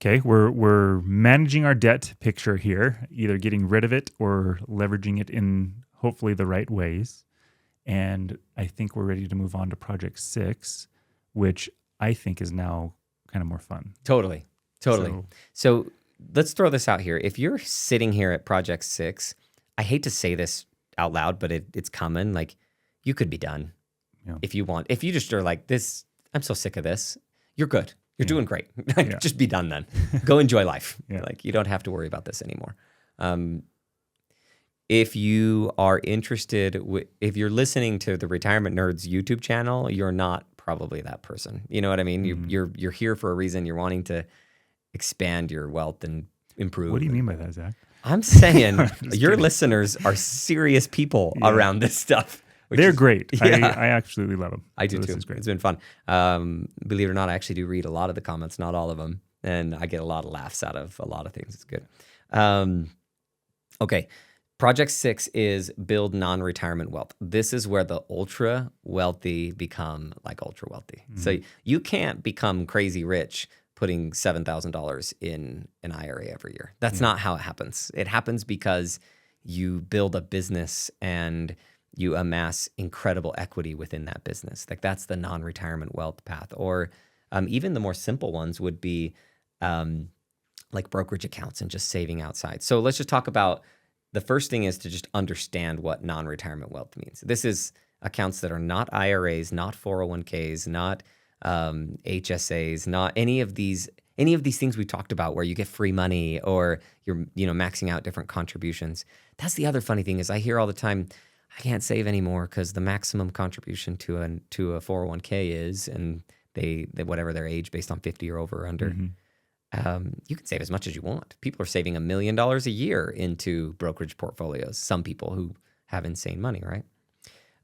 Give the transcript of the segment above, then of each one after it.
Okay, we're managing our debt picture here, either getting rid of it or leveraging it in hopefully the right ways. And I think we're ready to move on to Project 6, which I think is now kind of more fun. Totally. So let's throw this out here. If you're sitting here at Project 6, I hate to say this out loud, but it's coming. Like, you could be done if you want. If you just are like, this, I'm so sick of this, you're good. You're doing great. Just be done then. Go enjoy life. Like, you don't have to worry about this anymore. If you are interested, if you're listening to the Retirement Nerds YouTube channel, you're not probably that person. You know what I mean? Mm-hmm. You're here for a reason. You're wanting to expand your wealth and improve. What do you mean by that, Zacc? I'm saying your listeners are serious people around this stuff. They're great. I absolutely love them. I do too. It's been fun. Believe it or not, I actually do read a lot of the comments, not all of them. And I get a lot of laughs out of a lot of things. It's good. Okay. Project 6 is build non-retirement wealth. This is where the ultra wealthy become like ultra wealthy. Mm-hmm. So you can't become crazy rich putting $7,000 in an IRA every year. That's not how it happens. It happens because you build a business and you amass incredible equity within that business. Like, that's the non-retirement wealth path. Or even the more simple ones would be like brokerage accounts and just saving outside. So let's just talk about, the first thing is to just understand what non-retirement wealth means. This is accounts that are not IRAs, not 401ks, not HSAs, not any of these things we talked about where you get free money or you're maxing out different contributions. That's the other funny thing is I hear all the time, I can't save anymore because the maximum contribution to a 401k is, and they whatever their age based on 50 or over or under. Mm-hmm. You can save as much as you want. People are saving $1 million a year into brokerage portfolios. Some people who have insane money, right?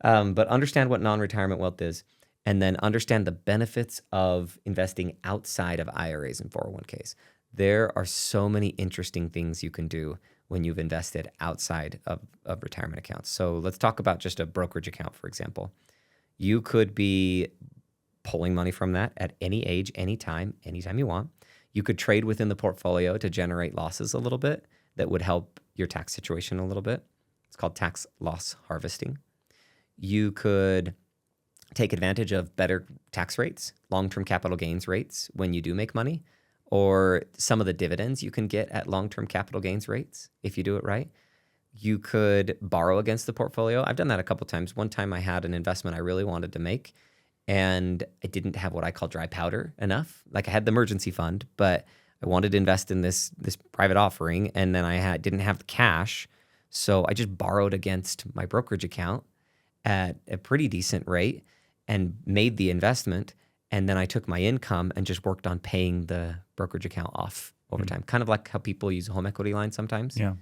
But understand what non-retirement wealth is, and then understand the benefits of investing outside of IRAs and 401ks. There are so many interesting things you can do when you've invested outside of retirement accounts. So let's talk about just a brokerage account, for example. You could be pulling money from that at any age, anytime you want. You could trade within the portfolio to generate losses a little bit that would help your tax situation a little bit. It's called tax loss harvesting. You could take advantage of better tax rates, long-term capital gains rates when you do make money, or some of the dividends you can get at long-term capital gains rates if you do it right. You could borrow against the portfolio. I've done that a couple of times. One time I had an investment I really wanted to make, and I didn't have what I call dry powder enough. Like, I had the emergency fund, but I wanted to invest in this private offering, and then I didn't have the cash, so I just borrowed against my brokerage account at a pretty decent rate and made the investment. And then I took my income and just worked on paying the brokerage account off over time. Kind of like how people use a home equity line sometimes. Yeah.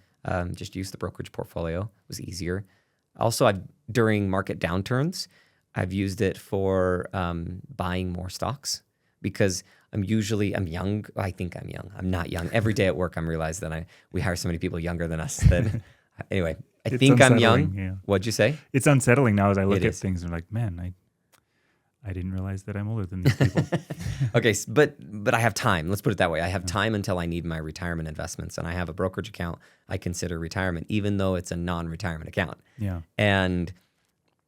Just use the brokerage portfolio. It was easier. Also, during market downturns, I've used it for buying more stocks because I'm young. I think I'm young. I'm not young. Every day at work, I'm realized that we hire so many people younger than us. Anyway, I think I'm young. Yeah. What'd you say? It's unsettling now as I look at things and I'm like, man, I didn't realize that I'm older than these people. Okay, but I have time. Let's put it that way. I have time until I need my retirement investments, and I have a brokerage account I consider retirement, even though it's a non-retirement account. Yeah. And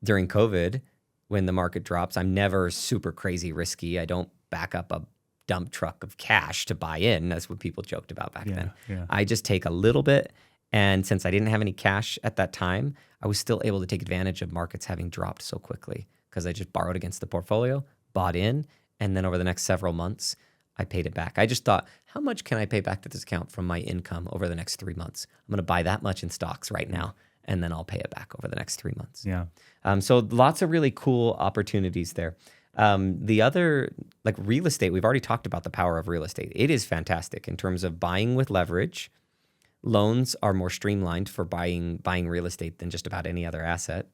during COVID, when the market drops, I'm never super crazy risky. I don't back up a dump truck of cash to buy in. That's what people joked about back then. Yeah. I just take a little bit, and since I didn't have any cash at that time, I was still able to take advantage of markets having dropped so quickly, because I just borrowed against the portfolio, bought in, and then over the next several months, I paid it back. I just thought, how much can I pay back to this account from my income over the next 3 months? I'm going to buy that much in stocks right now, and then I'll pay it back over the next 3 months. Yeah. So lots of really cool opportunities there. The other, like real estate, we've already talked about the power of real estate. It is fantastic in terms of buying with leverage. Loans are more streamlined for buying real estate than just about any other asset.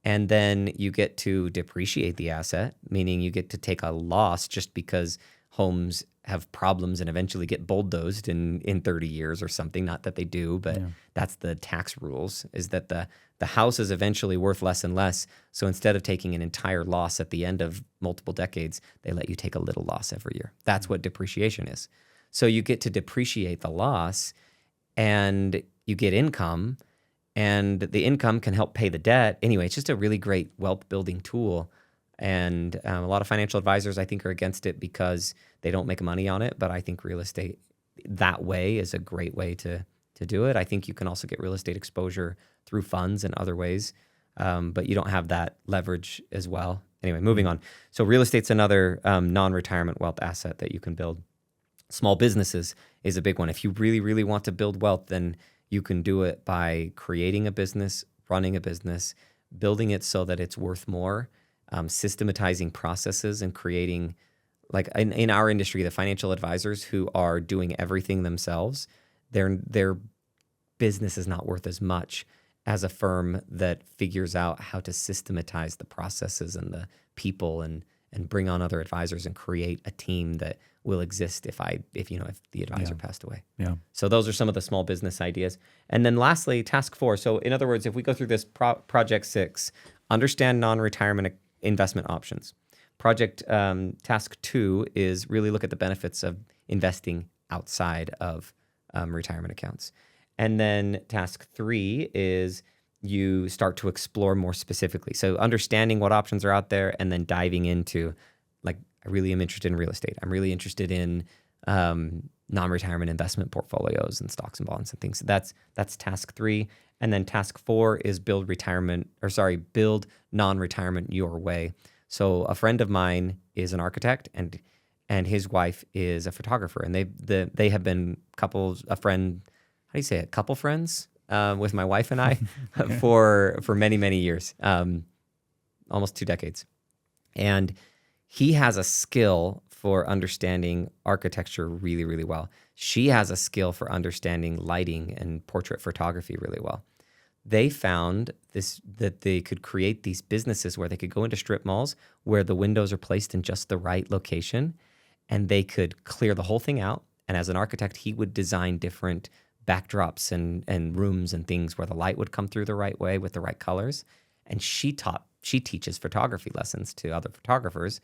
And then you get to depreciate the asset, meaning you get to take a loss just because homes have problems and eventually get bulldozed in 30 years or something. Not that they do, but that's the tax rules, is that the house is eventually worth less and less. So instead of taking an entire loss at the end of multiple decades, they let you take a little loss every year. That's what depreciation is. So you get to depreciate the loss and you get income, and the income can help pay the debt. Anyway, it's just a really great wealth building tool. And a lot of financial advisors, I think, are against it because they don't make money on it. But I think real estate that way is a great way to do it. I think you can also get real estate exposure through funds and other ways, but you don't have that leverage as well. Anyway, moving on. So real estate's another non-retirement wealth asset that you can build. Small businesses is a big one. If you really, really want to build wealth, then you can do it by creating a business, running a business, building it so that it's worth more, systematizing processes and creating, like in our industry, the financial advisors who are doing everything themselves, their business is not worth as much as a firm that figures out how to systematize the processes and the people and bring on other advisors and create a team that will exist if the advisor passed away. Yeah. So those are some of the small business ideas. And then lastly, task 4. So in other words, if we go through this project 6, understand non-retirement investment options. Project task 2 is really look at the benefits of investing outside of retirement accounts. And then task 3 is you start to explore more specifically. So understanding what options are out there and then diving into, like, I really am interested in real estate. I'm really interested in non-retirement investment portfolios and stocks and bonds and things. So that's task 3. And then task 4 is build non-retirement your way. So a friend of mine is an architect and his wife is a photographer, and they have been couple friends with my wife and I for many, many years, almost 2 decades. And he has a skill for understanding architecture really, really well. She has a skill for understanding lighting and portrait photography really well. They found that they could create these businesses where they could go into strip malls where the windows are placed in just the right location, and they could clear the whole thing out. And as an architect, he would design different backdrops and rooms and things where the light would come through the right way with the right colors. And she teaches photography lessons to other photographers.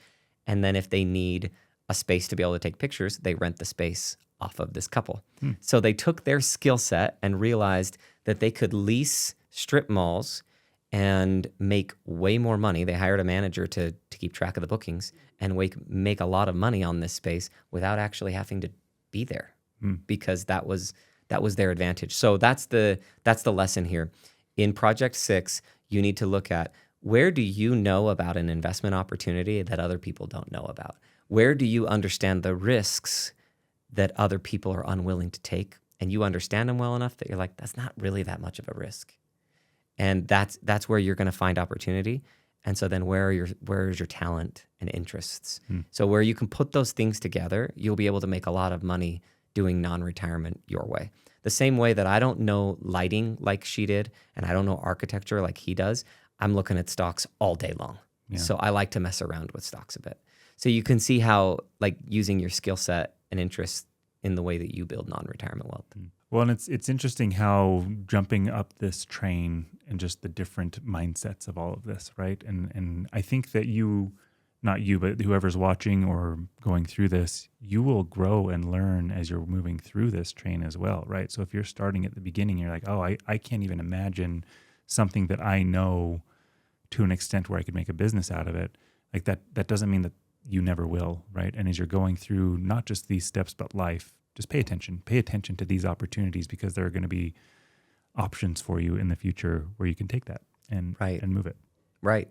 And then if they need a space to be able to take pictures, they rent the space off of this couple. So they took their skill set and realized that they could lease strip malls and make way more money. They hired a manager to keep track of the bookings and make a lot of money on this space without actually having to be there because that was their advantage. So that's the lesson here. In Project 6, you need to look at, where do you know about an investment opportunity that other people don't know about? Where do you understand the risks that other people are unwilling to take, and you understand them well enough that you're like, that's not really that much of a risk? And that's where you're going to find opportunity. And so then where is your talent and interests? So where you can put those things together, you'll be able to make a lot of money doing non-retirement your way. The same way that I don't know lighting like she did, and I don't know architecture like he does, I'm looking at stocks all day long. Yeah. So I like to mess around with stocks a bit. So you can see how, like, using your skill set and interest in the way that you build non-retirement wealth. Well, and it's interesting how jumping up this train and just the different mindsets of all of this, right? And I think that not you, but whoever's watching or going through this, you will grow and learn as you're moving through this train as well, right? So if you're starting at the beginning, you're like, oh, I can't even imagine something that I know to an extent where I could make a business out of it. Like that doesn't mean that you never will, right? And as you're going through not just these steps, but life, just pay attention to these opportunities, because there are going to be options for you in the future where you can take that and move it. Right.